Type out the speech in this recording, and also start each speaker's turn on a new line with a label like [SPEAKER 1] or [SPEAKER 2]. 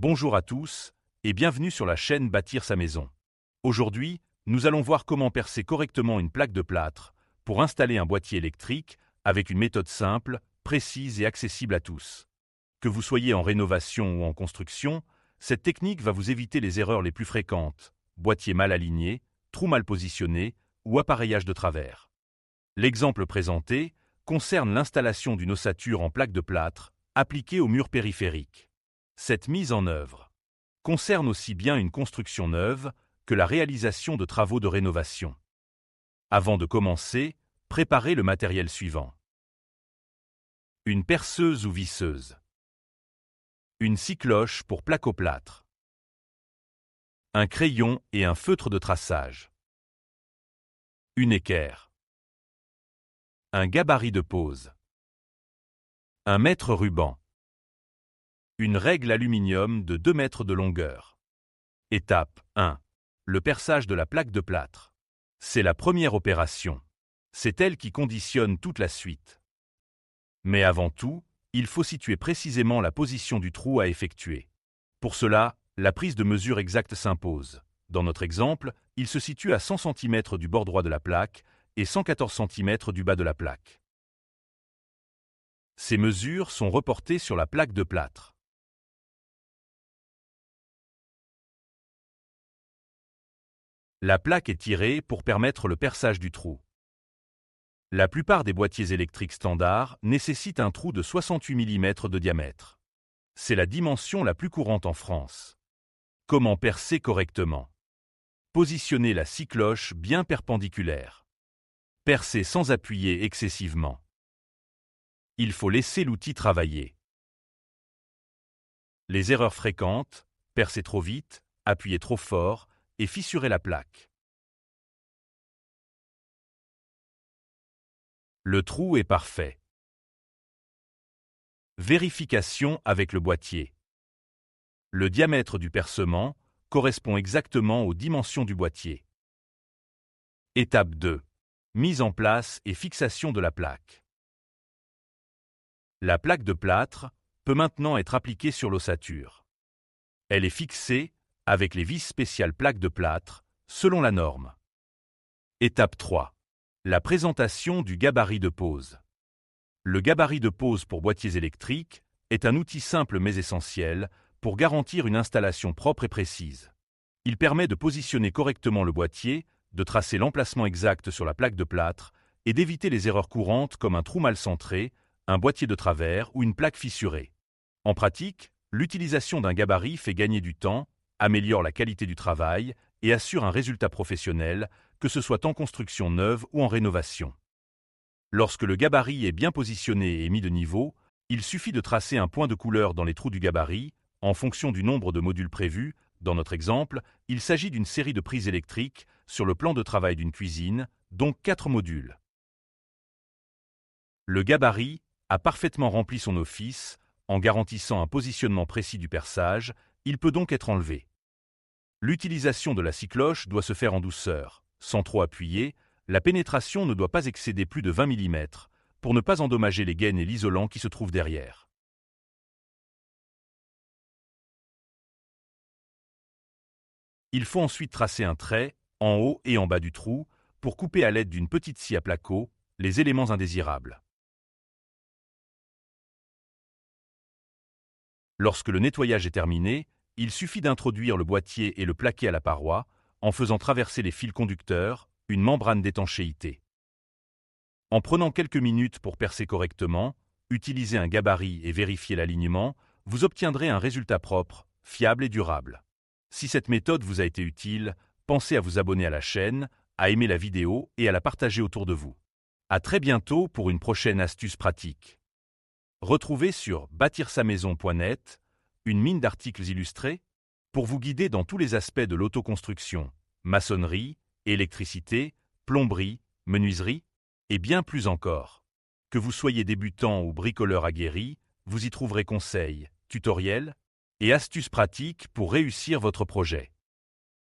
[SPEAKER 1] Bonjour à tous et bienvenue sur la chaîne Bâtir sa maison. Aujourd'hui, nous allons voir comment percer correctement une plaque de plâtre pour installer un boîtier électrique avec une méthode simple, précise et accessible à tous. Que vous soyez en rénovation ou en construction, cette technique va vous éviter les erreurs les plus fréquentes, boîtier mal aligné, trou mal positionné ou appareillage de travers. L'exemple présenté concerne l'installation d'une ossature en plaque de plâtre appliquée au mur périphérique. Cette mise en œuvre concerne aussi bien une construction neuve que la réalisation de travaux de rénovation. Avant de commencer, préparez le matériel suivant. Une perceuse ou visseuse. Une scie cloche pour plaque au plâtre. Un crayon et un feutre de traçage. Une équerre. Un gabarit de pose. Un mètre ruban. Une règle aluminium de 2 mètres de longueur. Étape 1. Le perçage de la plaque de plâtre. C'est la première opération. C'est elle qui conditionne toute la suite. Mais avant tout, il faut situer précisément la position du trou à effectuer. Pour cela, la prise de mesure exacte s'impose. Dans notre exemple, il se situe à 100 cm du bord droit de la plaque et 114 cm du bas de la plaque. Ces mesures sont reportées sur la plaque de plâtre. La plaque est tirée pour permettre le perçage du trou. La plupart des boîtiers électriques standards nécessitent un trou de 68 mm de diamètre. C'est la dimension la plus courante en France. Comment percer correctement? Positionnez la scie cloche bien perpendiculaire. Percez sans appuyer excessivement. Il faut laisser l'outil travailler. Les erreurs fréquentes: percer trop vite, appuyer trop fort et fissurer la plaque. Le trou est parfait. Vérification avec le boîtier. Le diamètre du percement correspond exactement aux dimensions du boîtier. Étape 2. Mise en place et fixation de la plaque. La plaque de plâtre peut maintenant être appliquée sur l'ossature. Elle est fixée avec les vis spéciales plaques de plâtre, selon la norme. Étape 3. La présentation du gabarit de pose. Le gabarit de pose pour boîtiers électriques est un outil simple mais essentiel pour garantir une installation propre et précise. Il permet de positionner correctement le boîtier, de tracer l'emplacement exact sur la plaque de plâtre et d'éviter les erreurs courantes comme un trou mal centré, un boîtier de travers ou une plaque fissurée. En pratique, l'utilisation d'un gabarit fait gagner du temps, améliore la qualité du travail et assure un résultat professionnel, que ce soit en construction neuve ou en rénovation. Lorsque le gabarit est bien positionné et mis de niveau, il suffit de tracer un point de couleur dans les trous du gabarit, en fonction du nombre de modules prévus. Dans notre exemple, il s'agit d'une série de prises électriques sur le plan de travail d'une cuisine, donc 4 modules. Le gabarit a parfaitement rempli son office, en garantissant un positionnement précis du perçage, il peut donc être enlevé. L'utilisation de la scie cloche doit se faire en douceur, sans trop appuyer. La pénétration ne doit pas excéder plus de 20 mm pour ne pas endommager les gaines et l'isolant qui se trouvent derrière. Il faut ensuite tracer un trait, en haut et en bas du trou, pour couper à l'aide d'une petite scie à placo les éléments indésirables. Lorsque le nettoyage est terminé, il suffit d'introduire le boîtier et le plaquer à la paroi, en faisant traverser les fils conducteurs, une membrane d'étanchéité. En prenant quelques minutes pour percer correctement, utiliser un gabarit et vérifier l'alignement, vous obtiendrez un résultat propre, fiable et durable. Si cette méthode vous a été utile, pensez à vous abonner à la chaîne, à aimer la vidéo et à la partager autour de vous. À très bientôt pour une prochaine astuce pratique. Retrouvez sur bâtir-sa-maison.net une mine d'articles illustrés pour vous guider dans tous les aspects de l'autoconstruction, maçonnerie, électricité, plomberie, menuiserie et bien plus encore. Que vous soyez débutant ou bricoleur aguerri, vous y trouverez conseils, tutoriels et astuces pratiques pour réussir votre projet.